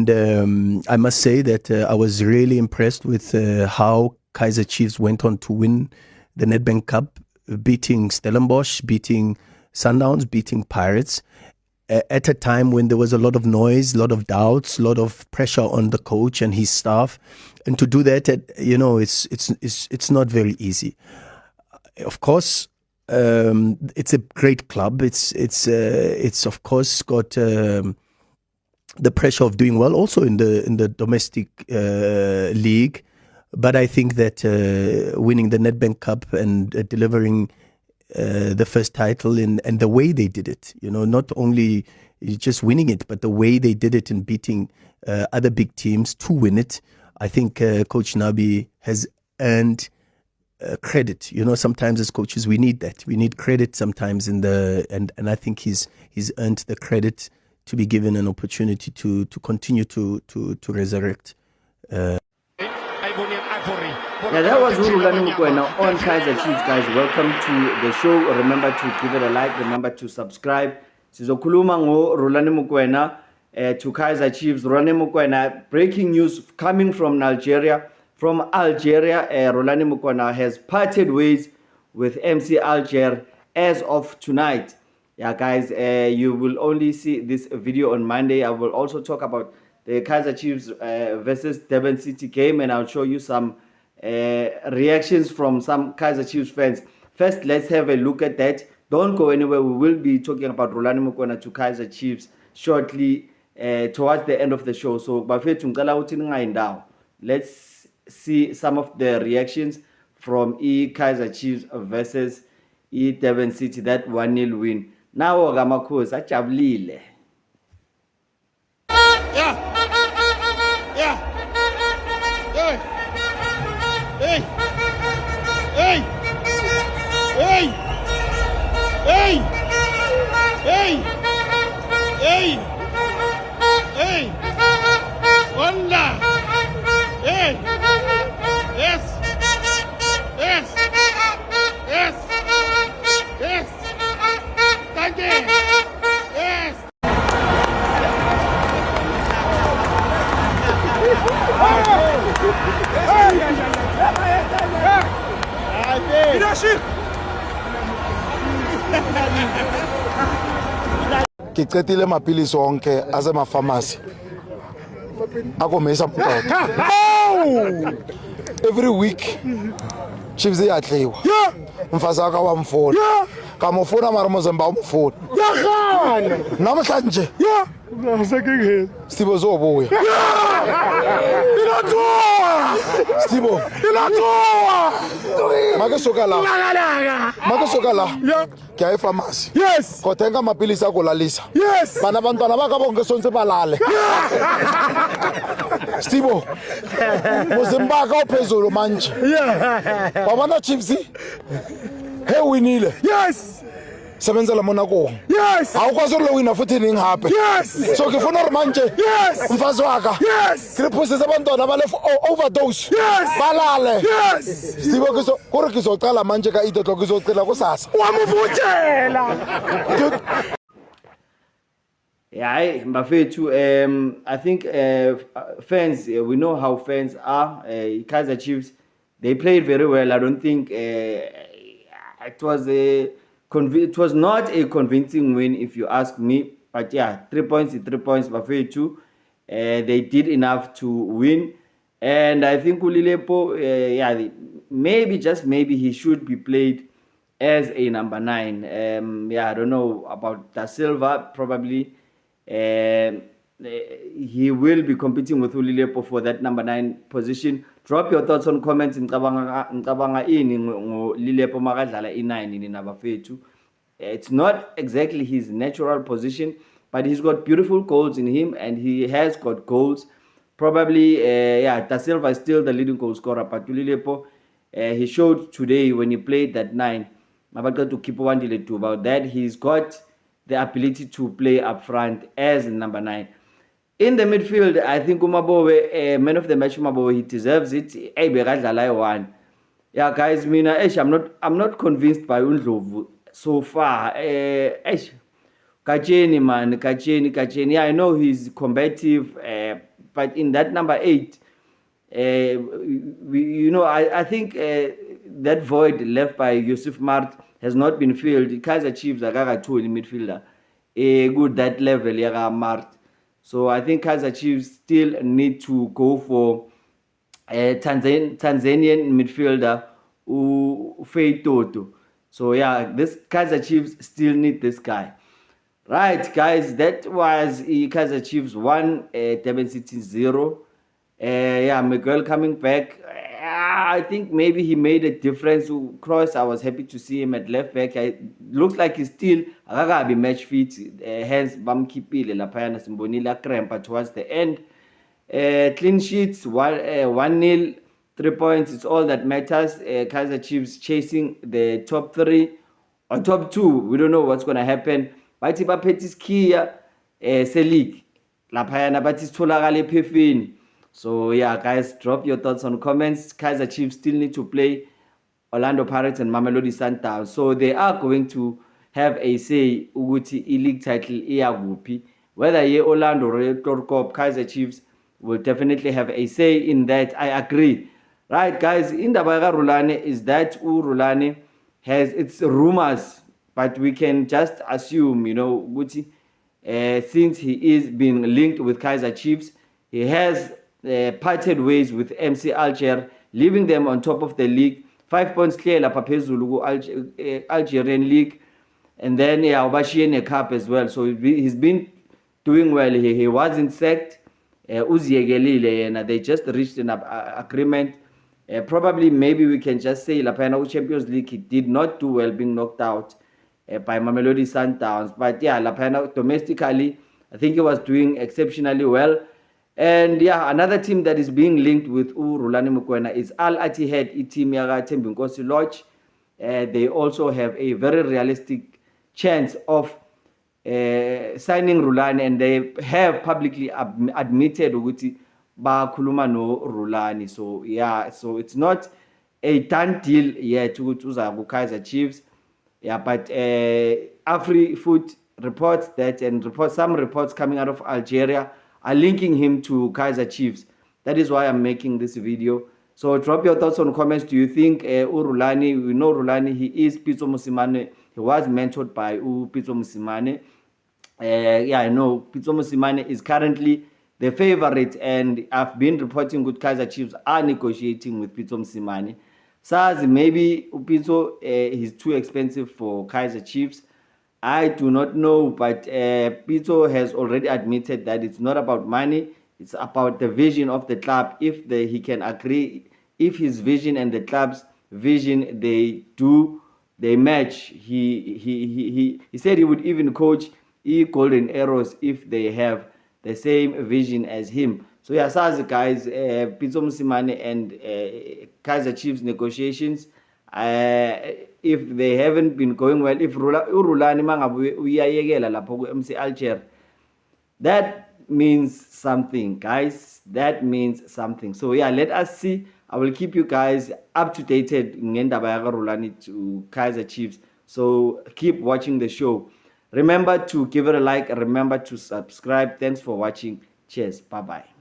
And I must say that I was really impressed with how Kaizer Chiefs went on to win the Nedbank Cup, beating Stellenbosch, beating Sundowns, beating Pirates, at a time when there was a lot of noise, a lot of doubts, a lot of pressure on the coach and his staff. And to do that, it's not very easy. Of course, it's a great club. It's of course got the pressure of doing well also in the domestic league. But I think that winning the Nedbank Cup and delivering the first title and the way they did it, not only just winning it, but the way they did it in beating other big teams to win it, I think Coach Nabi has earned credit. Sometimes as coaches we need that. We need credit sometimes and I think he's earned the credit to be given an opportunity to continue to resurrect. Yeah, that was Rulani Mokoena on Kaizer Chiefs, guys. Welcome to the show. Remember to give it a like. Remember to subscribe. Sizokhuluma ngo Rulani Mokoena to Kaizer Chiefs. Rulani Mokoena, breaking news coming from Algeria. From Algeria, Rulani Mokoena has parted ways with MC Alger as of tonight. Yeah, guys, you will only see this video on Monday. I will also talk about the Kaizer Chiefs versus Durban City game, and I'll show you some reactions from some Kaizer Chiefs fans. First, let's have a look at that. Don't go anywhere. We will be talking about Rulani Mokoena to Kaizer Chiefs shortly towards the end of the show. So, let's see some of the reactions from Kaizer Chiefs versus Durban City, that 1-0 win. Now, Gamakos, ajabulile. Ke qetile mapilisi onke azema pharmacy akomesa mtoto every week Chiefs iyadliwa mfazi aka wamfona kamufuna mara mozemba umfona yakhana namhlanje ngasakengeni Stibo zobuya ilatoa Stibo ilatoa make soka la ke ay pharmacy yes kothenga amapilisi akulalisa yes bana bantwana bakabonke sonke balale Stibo mozembaka ophezulu manje wabona Chiefs hey winile yes sebenzela Monaco yes awukwazi ukulowina futhi ningihape yes so ngifuna manje yes mfazi waka yes kriphuse abantwana bale overdose yes balale yes sibo kiso kuri kizocala manje ka idotlo kizocela kusasa wamuvutela. Yeah, Mbafethu, I think fans, we know how fans are. Kaizer Chiefs, they played very well. I don't think it was not a convincing win, if you ask me. But yeah, 3 points, Mbafethu. They did enough to win. And I think Ulilepo, maybe, just maybe, he should be played as a number 9. I don't know about Da Silva, probably. He will be competing with Ulilepo for that number 9 position. Drop your thoughts on comments in Ngicabanga ini Lilepo makadlala i9 in Mbafethu. It's not exactly his natural position, but he's got beautiful goals in him, and he has got goals. Probably, Da Silva is still the leading goal scorer, but Ulilepo, he showed today when he played that 9. I'm going to keep one delay too about that. He's got the ability to play up front as number 9. In the midfield, I think Umabowe, man of the match, Umabowe, he deserves it. Yeah, guys, I'm not convinced by Undlovu so far. Kacheni, man, Kacheni. Yeah, I know he's combative, but in that number 8, I think that void left by Yusuf Mart has not been filled. Kaizer Chiefs are in midfielder good that level yaga Mart. So I think Kaizer Chiefs still need to go for a Tanzanian midfielder Faye Toto. So yeah, this Kaizer Chiefs still need this guy. Right, guys, that was Kaizer Chiefs 1, Durban City 0. Miguel coming back. I think maybe he made a difference. Cross, I was happy to see him at left back. Looks like he's still be match fit. Hence, bamkipile lapayana simbonila krempa towards the end. Clean sheets, 1-0, 3 points. It's all that matters. Kaizer Chiefs chasing the top 3 or top 2. We don't know what's gonna happen. Bathi baphethe isikhiya se-league laphayana bathi sitholakala ephefeni. So yeah, guys, drop your thoughts on comments. Kaizer Chiefs still need to play Orlando Pirates and Mamelodi Sundowns, so they are going to have a say ukuthi i-league title iyakuphi. Whether ye Orlando or Torkop, Kaizer Chiefs will definitely have a say in that. I agree. Right, guys, indaba kaRulane is that uRulane has its rumors, but we can just assume, ukuthi since he is being linked with Kaizer Chiefs, he has parted ways with MC Alger, leaving them on top of the league. 5 points clear lapha phezulu Algerian league, and then ubashiye cup as well. So he's been doing well. He wasn't sacked. They just reached an agreement. Probably maybe we can just say lapha Champions League he did not do well, being knocked out by Mamelodi Sundowns. But yeah, lapha domestically I think he was doing exceptionally well. And yeah, another team that is being linked with Rulani Mokoena is Al Ittihad team yaga Thembinkosi Lodge. They also have a very realistic chance of signing Rulani, and they have publicly admitted ukuthi bakhuluma no Rulani. So yeah, so it's not a done deal yet ukuthi uza ku Kaizer Chiefs. Yeah, but AfriFoot reports that, and some reports coming out of Algeria are linking him to Kaizer Chiefs. That is why I'm making this video. So drop your thoughts on comments. Do you think Rulani, we know Rulani, he is Pitso Mosimane. He was mentored by Pitso Mosimane. I know Pitso Mosimane is currently the favorite, and I've been reporting good Kaizer Chiefs are negotiating with Pitso Mosimane. SARS, maybe Pitso is too expensive for Kaizer Chiefs. I do not know, but Pitso has already admitted that it's not about money, it's about the vision of the club. If he can agree, if his vision and the club's vision they match, he said he would even coach Golden Arrows if they have the same vision as him. So yeah, SARS guys, Pitso Mosimane and Kaizer Chiefs negotiations, if they haven't been going well, if Rulani mangabe uyayekela lapho ku MC Alger, that means something, guys. That means something. So yeah, let us see. I will keep you guys up to date ngendaba ya Rulani to Kaizer Chiefs. So keep watching the show. Remember to give it a like. Remember to subscribe. Thanks for watching. Cheers. Bye bye.